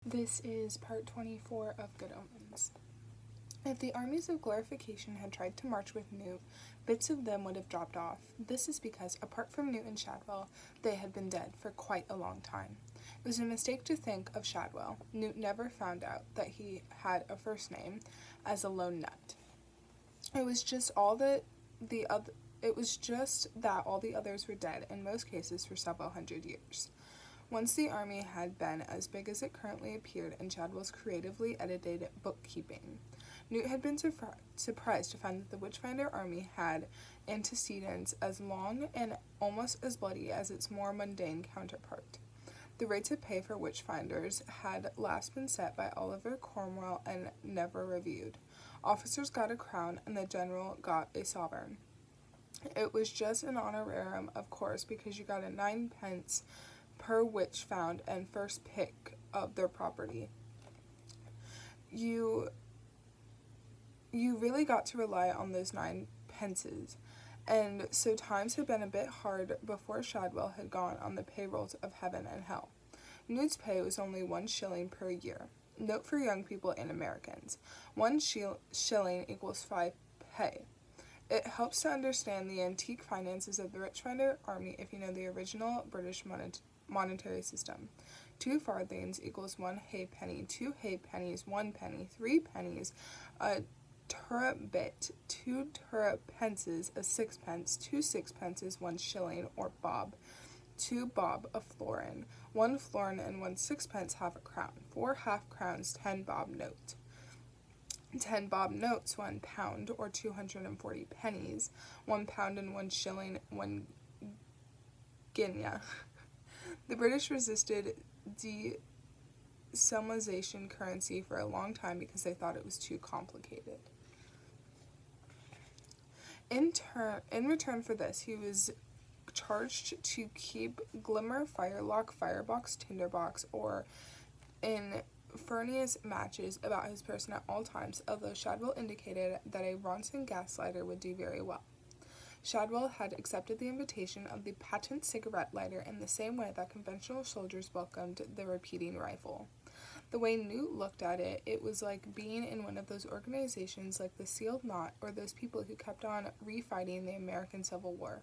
This is part 24 of Good Omens. If the armies of glorification had tried to march with Newt, bits of them would have dropped off. This is because, apart from Newt and Shadwell, they had been dead for quite a long time. It was a mistake to think of Shadwell. Newt never found out that he had a first name as a lone nut. It was just that all the others were dead, in most cases for several hundred years. Once the army had been as big as it currently appeared in Shadwell's creatively edited bookkeeping. Newt had been surprised to find that the Witchfinder army had antecedents as long and almost as bloody as its more mundane counterpart. The rates of pay for witchfinders had last been set by Oliver Cromwell and never reviewed. Officers got a crown and the general got a sovereign. It was just an honorarium, of course, because you got a 9 pence per witch found and first pick of their property. You really got to rely on those 9 pences, and so times had been a bit hard before Shadwell had gone on the payrolls of heaven and hell. Newt's pay was only 1 shilling per year. Note for young people and Americans: 1 shilling equals 5 pay. It helps to understand the antique finances of the Witchfinder army if you know the original British monetary system. 2 farthings equals 1 halfpenny, 2 halfpennies, 1 penny, 3 pennies, a turrbit, 2 turpences, a sixpence, 2 sixpences, 1 shilling, or bob, 2 bob, a florin, 1 florin and 1 sixpence, half a crown, 4 half crowns, 10 bob note. 10 bob notes, 1 pound, or 240 pennies, 1 pound and 1 shilling, 1 guinea. The British resisted decimalization currency for a long time because they thought it was too complicated. In return for this, he was charged to keep glimmer, firelock, firebox, tinderbox, or infernous matches about his person at all times, although Shadwell indicated that a Ronson gaslighter would do very well. Shadwell had accepted the invitation of the patent cigarette lighter in the same way that conventional soldiers welcomed the repeating rifle. The way Newt looked at it, it was like being in one of those organizations like the Sealed Knot or those people who kept on refighting the American Civil War.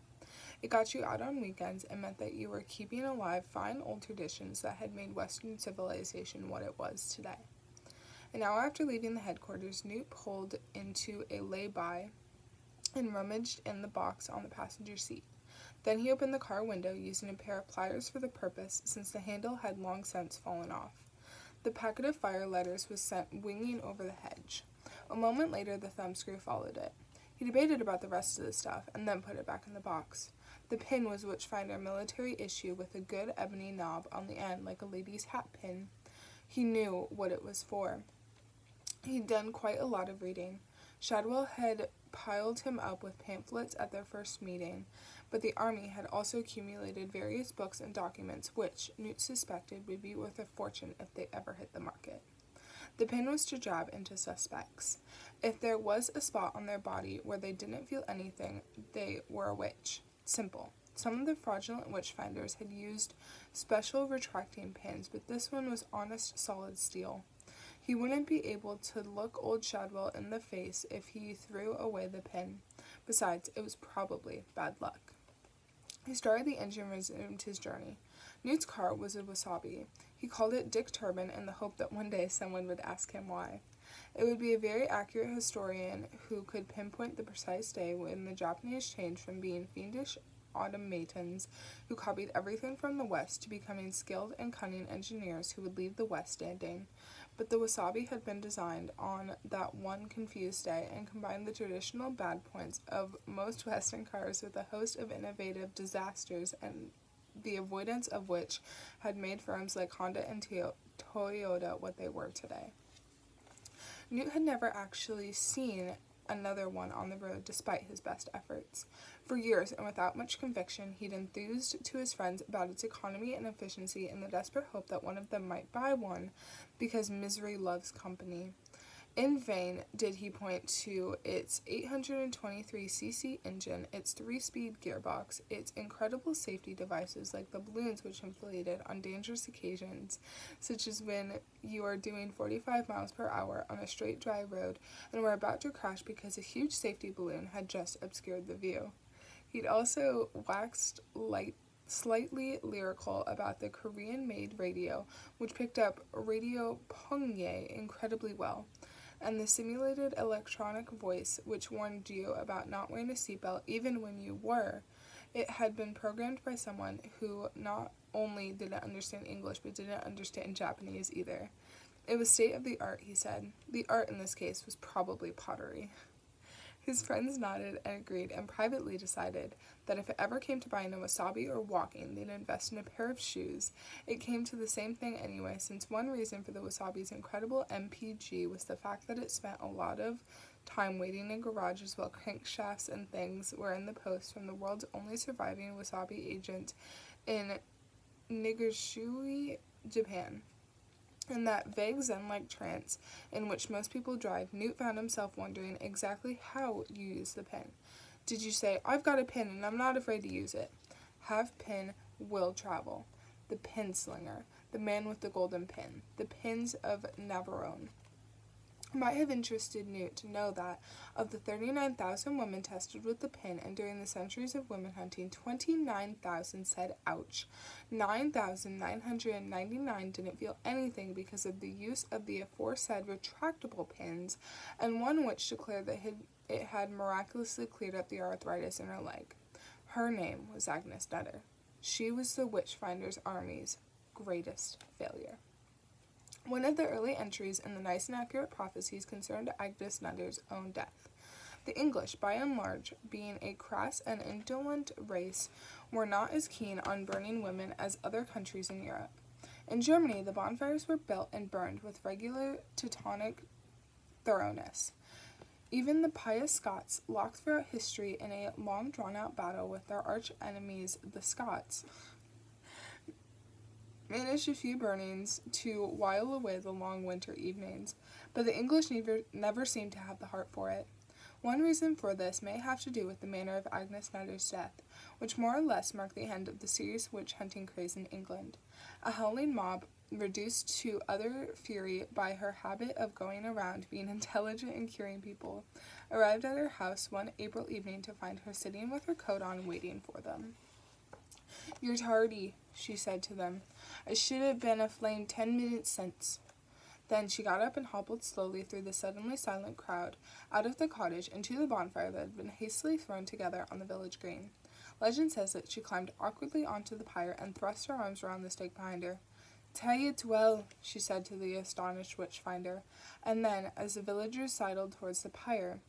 It got you out on weekends and meant that you were keeping alive fine old traditions that had made Western civilization what it was today. An hour after leaving the headquarters, Newt pulled into a lay-by and rummaged in the box on the passenger seat. Then he opened the car window, using a pair of pliers for the purpose, since the handle had long since fallen off. The packet of fire letters was sent winging over the hedge. A moment later, the thumbscrew followed it. He debated about the rest of the stuff, and then put it back in the box. The pin was Witchfinder military issue with a good ebony knob on the end, like a lady's hat pin. He knew what it was for. He'd done quite a lot of reading. Shadwell had piled him up with pamphlets at their first meeting, but the army had also accumulated various books and documents which, Newt suspected, would be worth a fortune if they ever hit the market. The pin was to jab into suspects. If there was a spot on their body where they didn't feel anything, they were a witch. Simple. Some of the fraudulent witchfinders had used special retracting pins, but this one was honest, solid steel. He wouldn't be able to look old Shadwell in the face if he threw away the pin. Besides, it was probably bad luck. He started the engine and resumed his journey. Newt's car was a wasabi. He called it Dick Turban in the hope that one day someone would ask him why. It would be a very accurate historian who could pinpoint the precise day when the Japanese changed from being fiendish automatons who copied everything from the West to becoming skilled and cunning engineers who would leave the West standing. But the wasabi had been designed on that one confused day and combined the traditional bad points of most Western cars with a host of innovative disasters, and the avoidance of which had made firms like Honda and Toyota what they were today. Newt had never actually seen another one on the road despite his best efforts. For years, and without much conviction, he'd enthused to his friends about its economy and efficiency in the desperate hope that one of them might buy one, because misery loves company. In vain did he point to its 823cc engine, its 3-speed gearbox, its incredible safety devices like the balloons which inflated on dangerous occasions, such as when you are doing 45 miles per hour on a straight dry road and were about to crash because a huge safety balloon had just obscured the view. He'd also waxed slightly lyrical about the Korean-made radio, which picked up Radio Pongye incredibly well, and the simulated electronic voice which warned you about not wearing a seatbelt even when you were. It had been programmed by someone who not only didn't understand English but didn't understand Japanese either. It was state-of-the-art, he said. The art in this case was probably pottery. His friends nodded and agreed and privately decided that if it ever came to buying a wasabi or walking, they'd invest in a pair of shoes. It came to the same thing anyway, since one reason for the wasabi's incredible MPG was the fact that it spent a lot of time waiting in garages while crankshafts and things were in the post from the world's only surviving wasabi agent in Nigashuri, Japan. In that vague Zen-like trance in which most people drive, Newt found himself wondering exactly how you use the pin. Did you say, "I've got a pin and I'm not afraid to use it"? Have pin, will travel. The pin slinger, the man with the golden pin, the pins of Navarone. Might have interested Newt to know that, of the 39,000 women tested with the pin, and during the centuries of women hunting, 29,000 said ouch. 9,999 didn't feel anything because of the use of the aforesaid retractable pins, and one which declared that it had miraculously cleared up the arthritis in her leg. Her name was Agnes Nutter. She was the Witchfinders Army's greatest failure. One of the early entries in the Nice and Accurate Prophecies concerned Agnes Nutter's own death. The English, by and large, being a crass and indolent race, were not as keen on burning women as other countries in Europe. In Germany, the bonfires were built and burned with regular Teutonic thoroughness. Even the pious Scots, locked throughout history in a long drawn-out battle with their arch-enemies, the Scots, managed a few burnings to while away the long winter evenings, but the English never seemed to have the heart for it. One reason for this may have to do with the manner of Agnes Nutter's death, which more or less marked the end of the serious witch-hunting craze in England. A howling mob, reduced to utter fury by her habit of going around being intelligent and curing people, arrived at her house one April evening to find her sitting with her coat on waiting for them. "You're tardy," she said to them. "I should have been aflame 10 minutes since." Then she got up and hobbled slowly through the suddenly silent crowd, out of the cottage, and to the bonfire that had been hastily thrown together on the village green. Legend says that she climbed awkwardly onto the pyre and thrust her arms around the stake behind her. "Tie it well," she said to the astonished witch-finder, and then, as the villagers sidled towards the pyre,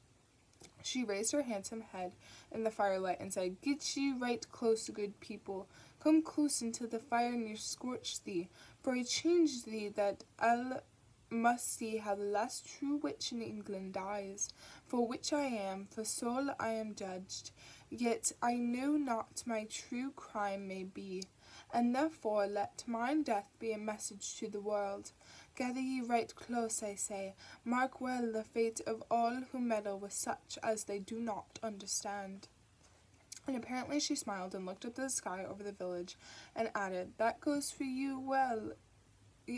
she raised her handsome head in the firelight and said, "Get ye right close, good people. Come close into the fire near scorch thee, for I change thee that I'll must see how the last true witch in England dies. For witch I am, for soul I am judged, yet I know not my true crime may be, and therefore let mine death be a message to the world. Gather ye right close, I say. Mark well the fate of all who meddle with such as they do not understand." And apparently she smiled and looked at the sky over the village, and added, "That goes for you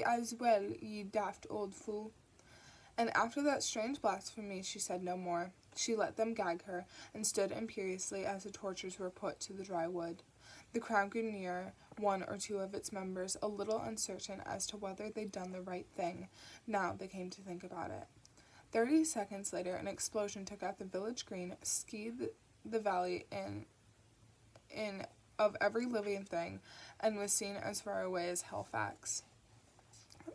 as well, ye daft old fool." And after that strange blasphemy she said no more. She let them gag her, and stood imperiously as the tortures were put to the dry wood. The crowd grew nearer, one or two of its members a little uncertain as to whether they'd done the right thing, now they came to think about it. 30 seconds later an explosion took out the village green, skied the valley in of every living thing, and was seen as far away as Halifax.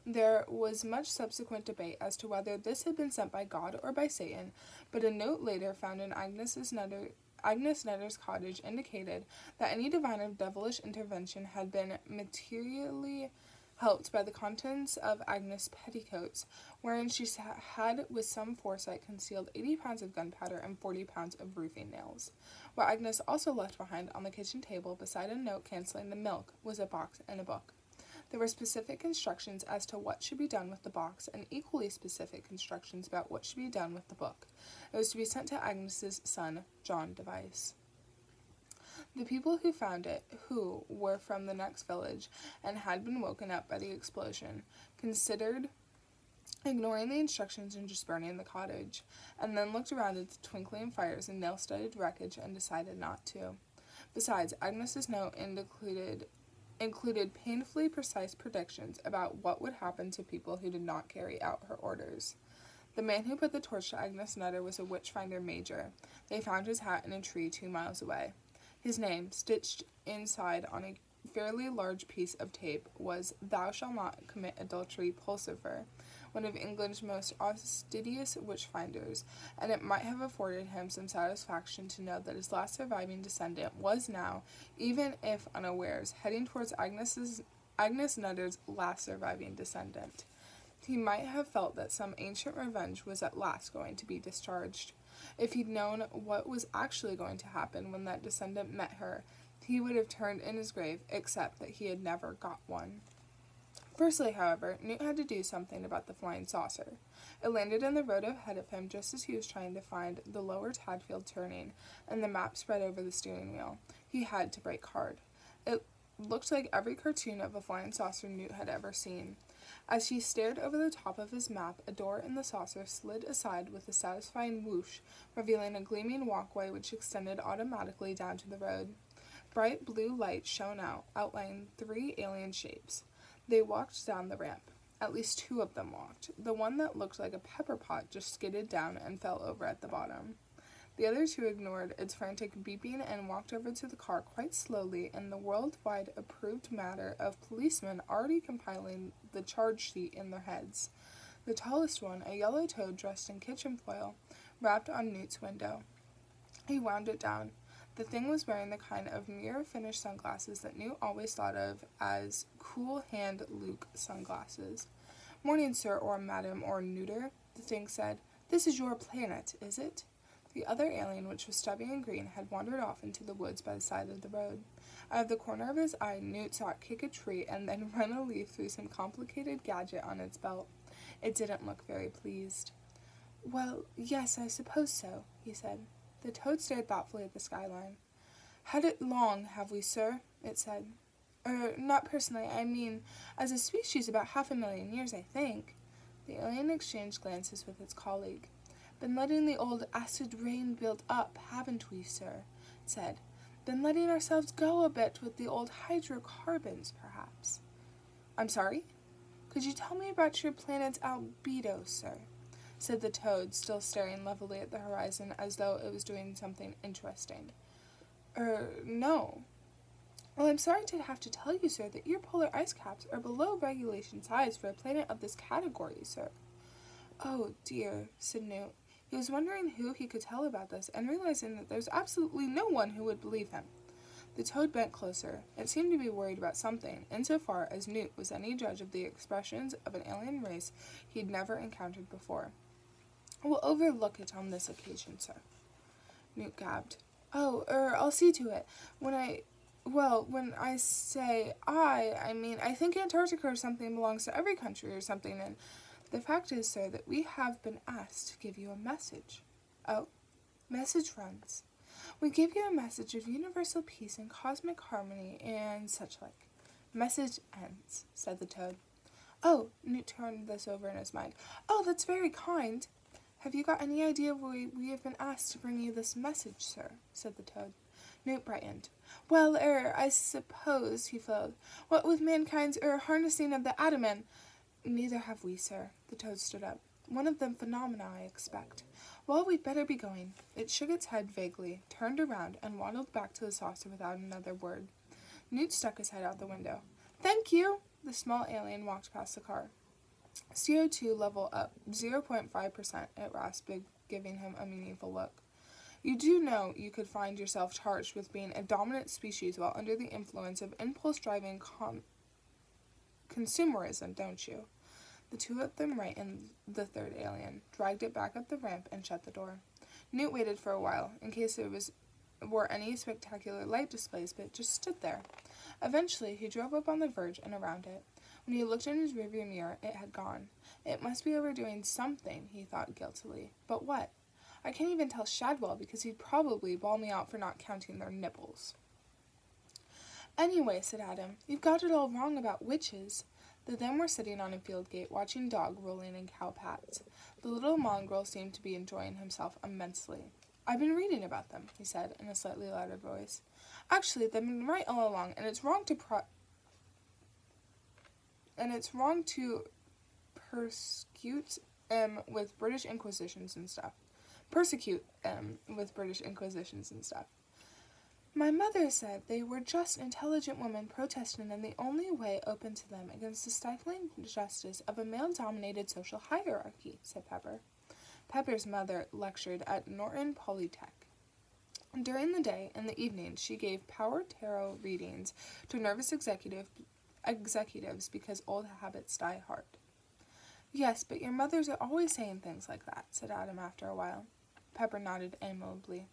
There was much subsequent debate as to whether this had been sent by God or by Satan, but a note later found in Agnes Nutter's cottage indicated that any divine or devilish intervention had been materially helped by the contents of Agnes' petticoats, wherein she had with some foresight concealed 80 pounds of gunpowder and 40 pounds of roofing nails. What Agnes also left behind on the kitchen table beside a note cancelling the milk was a box and a book. There were specific instructions as to what should be done with the box, and equally specific instructions about what should be done with the book. It was to be sent to Agnes's son, John Device. The people who found it, who were from the next village and had been woken up by the explosion, considered ignoring the instructions and just burning the cottage, and then looked around at the twinkling fires and nail-studded wreckage and decided not to. Besides, Agnes's note included painfully precise predictions about what would happen to people who did not carry out her orders. The man who put the torch to Agnes Nutter was a witchfinder major. They found his hat in a tree 2 miles away. His name, stitched inside on a fairly large piece of tape, was "Thou shalt not commit adultery, Pulsifer," one of England's most auspicious witchfinders, and it might have afforded him some satisfaction to know that his last surviving descendant was now, even if unawares, heading towards Agnes Nutter's last surviving descendant. He might have felt that some ancient revenge was at last going to be discharged. If he'd known what was actually going to happen when that descendant met her, he would have turned in his grave, except that he had never got one. Firstly, however, Newt had to do something about the flying saucer. It landed in the road ahead of him just as he was trying to find the lower Tadfield turning, and the map spread over the steering wheel. He had to brake hard. It looked like every cartoon of a flying saucer Newt had ever seen. As he stared over the top of his map, a door in the saucer slid aside with a satisfying whoosh, revealing a gleaming walkway which extended automatically down to the road. Bright blue light shone out, outlining 3 alien shapes. They walked down the ramp. At least 2 of them walked. The one that looked like a pepper pot just skidded down and fell over at the bottom. The other 2 ignored its frantic beeping and walked over to the car quite slowly in the worldwide approved manner of policemen already compiling the charge sheet in their heads. The tallest one, a yellow toad dressed in kitchen foil, rapped on Newt's window. He wound it down. The thing was wearing the kind of mirror-finished sunglasses that Newt always thought of as cool-hand Luke sunglasses. "Morning, sir, or madam, or neuter," the thing said. "This is your planet, is it?" The other alien, which was stubby and green, had wandered off into the woods by the side of the road. Out of the corner of his eye, Newt saw it kick a tree and then run a leaf through some complicated gadget on its belt. It didn't look very pleased. "Well, yes, I suppose so," he said. The toad stared thoughtfully at the skyline. "Had it long, have we, sir?" it said. Not personally, I mean, as a species about 500,000 years, I think." The alien exchanged glances with its colleague. "Been letting the old acid rain build up, haven't we, sir?" it said. "Been letting ourselves go a bit with the old hydrocarbons, perhaps." "I'm sorry? Could you tell me about your planet's albedo, sir?" said the toad, still staring levelly at the horizon as though it was doing something interesting. No." "Well, I'm sorry to have to tell you, sir, that your polar ice caps are below regulation size for a planet of this category, sir." "Oh, dear," said Newt. He was wondering who he could tell about this, and realizing that there was absolutely no one who would believe him. The toad bent closer. It seemed to be worried about something, insofar as Newt was any judge of the expressions of an alien race he'd never encountered before. "We'll overlook it on this occasion, sir." Newt gabbed. I'll see to it. When I say I mean, I think Antarctica or something belongs to every country or something, and the fact is, sir, that we have been asked to give you a message." "Oh?" "Message runs. We give you a message of universal peace and cosmic harmony and such like." "Message ends," said the toad. "Oh," Newt turned this over in his mind. "Oh, that's very kind." "Have you got any idea why we have been asked to bring you this message, sir?" said the toad. Newt brightened. "Well, I suppose," he flowed, "what with mankind's harnessing of the atom and—" "Neither have we, sir." The toad stood up. "One of them phenomena, I expect. Well, we'd better be going." It shook its head vaguely, turned around, and waddled back to the saucer without another word. Newt stuck his head out the window. "Thank you!" The small alien walked past the car. "CO2 level up 0.5%, it rasped, giving him a meaningful look. "You do know you could find yourself charged with being a dominant species while under the influence of impulse-driving consumerism, don't you?" The 2 of them right in the third alien, dragged it back up the ramp, and shut the door. Newt waited for a while, in case there were any spectacular light displays, but it just stood there. Eventually, he drove up on the verge and around it. When he looked in his rearview mirror, it had gone. It must be overdoing something, he thought guiltily. But what? I can't even tell Shadwell because he'd probably bawl me out for not counting their nipples. Anyway, said Adam, you've got it all wrong about witches. The them were sitting on a field gate watching dog rolling in cow pats. The little mongrel seemed to be enjoying himself immensely. I've been reading about them, he said in a slightly louder voice. Actually, they've been right all along, and it's wrong to persecute with British Inquisitions and stuff. My mother said they were just intelligent women protesting in the only way open to them against the stifling injustice of a male-dominated social hierarchy, said Pepper. Pepper's mother lectured at Norton Polytech. During the day and the evening, she gave power tarot readings to nervous executives because old habits die hard. Yes, but your mothers are always saying things like that, said Adam after a while. Pepper nodded amiably.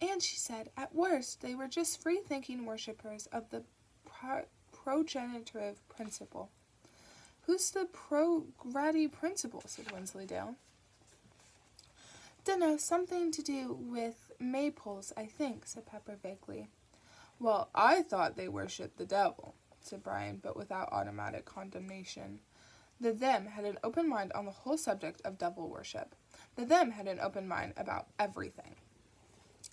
And she said, at worst, they were just free-thinking worshippers of the progenitive principle. Who's the pro-grady principle, said Wensleydale. Dunno, something to do with maypoles, I think, said Pepper vaguely. Well, I thought they worshipped the devil, said Brian, but without automatic condemnation. The them had an open mind on the whole subject of devil worship. The them had an open mind about everything.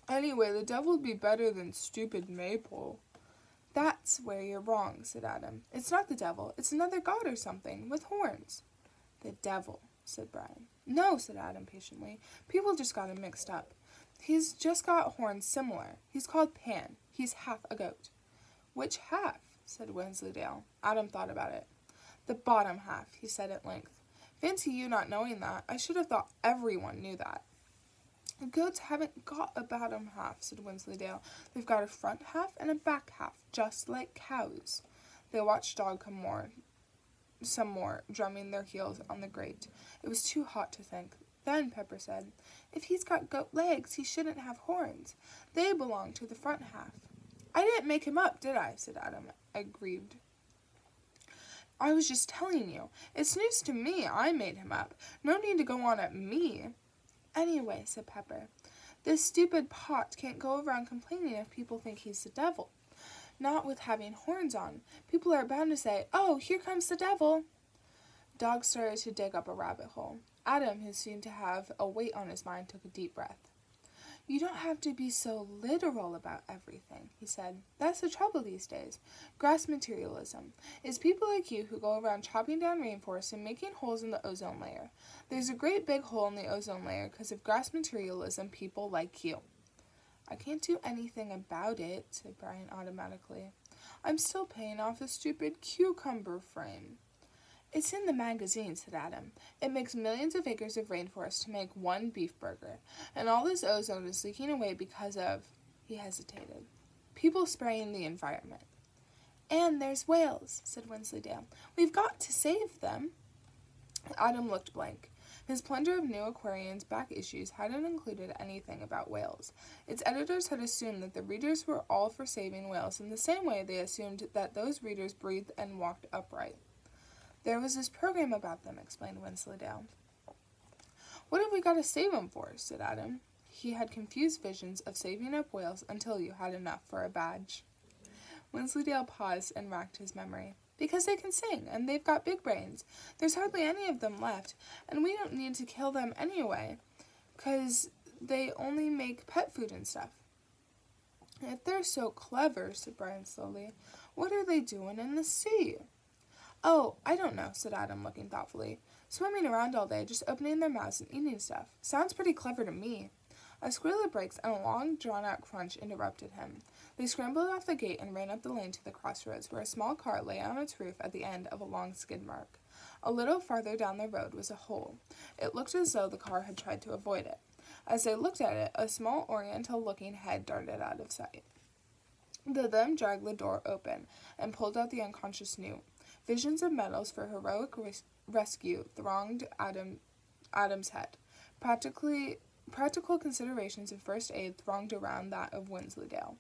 Anyway, the devil would be better than stupid maypole. That's where you're wrong, said Adam. It's not the devil. It's another god or something, with horns. The devil, said Brian. No, said Adam patiently. People just got him mixed up. He's just got horns similar. He's called Pan. He's half a goat. Which half? Said Wensleydale. Adam thought about it. The bottom half, he said at length. Fancy you not knowing that. I should have thought everyone knew that. Goats haven't got a bottom half, said Wensleydale. They've got a front half and a back half, just like cows. They watched Dog come some more, drumming their heels on the grate. It was too hot to think. Then Pepper said, if he's got goat legs, he shouldn't have horns. They belong to the front half. I didn't make him up, did I? Said Adam, aggrieved. I was just telling you. It's news to me. I made him up. No need to go on at me. Anyway, said Pepper, this stupid pot can't go around complaining if people think he's the devil. Not with having horns on. People are bound to say, oh, here comes the devil. Dog started to dig up a rabbit hole. Adam, who seemed to have a weight on his mind, took a deep breath. You don't have to be so literal about everything, he said. That's the trouble these days. Grass materialism. It's people like you who go around chopping down rainforests and making holes in the ozone layer. There's a great big hole in the ozone layer because of grass materialism, people like you. I can't do anything about it, said Brian automatically. I'm still paying off a stupid cucumber frame. It's in the magazine, said Adam. It makes millions of acres of rainforest to make one beef burger, and all this ozone is leaking away because of, he hesitated, people spraying the environment. And there's whales, said Wensleydale. We've got to save them. Adam looked blank. His plunder of New Aquarian's back issues hadn't included anything about whales. Its editors had assumed that the readers were all for saving whales in the same way they assumed that those readers breathed and walked upright. There was this program about them, explained Wensleydale. What have we got to save them for? Said Adam. He had confused visions of saving up whales until you had enough for a badge. Wensleydale paused and racked his memory. Because they can sing, and they've got big brains. There's hardly any of them left, and we don't need to kill them anyway, 'cause they only make pet food and stuff. If they're so clever, said Brian slowly, what are they doing in the sea? Oh, I don't know, said Adam, looking thoughtfully. Swimming around all day, just opening their mouths and eating stuff. Sounds pretty clever to me. A squeal of brakes and a long, drawn-out crunch interrupted him. They scrambled off the gate and ran up the lane to the crossroads, where a small car lay on its roof at the end of a long skid mark. A little farther down the road was a hole. It looked as though the car had tried to avoid it. As they looked at it, a small oriental-looking head darted out of sight. Them dragged the door open and pulled out the unconscious Newt. Visions of medals for heroic rescue thronged Adam's head. Practical considerations of first aid thronged around that of Wensleydale.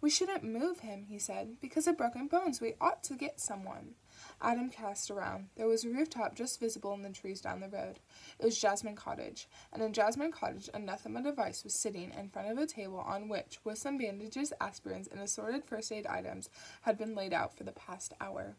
We shouldn't move him, he said. Because of broken bones, we ought to get someone. Adam cast around. There was a rooftop just visible in the trees down the road. It was Jasmine Cottage, and in Jasmine Cottage, anathema device was sitting in front of a table on which, with some bandages, aspirins, and assorted first aid items, had been laid out for the past hour.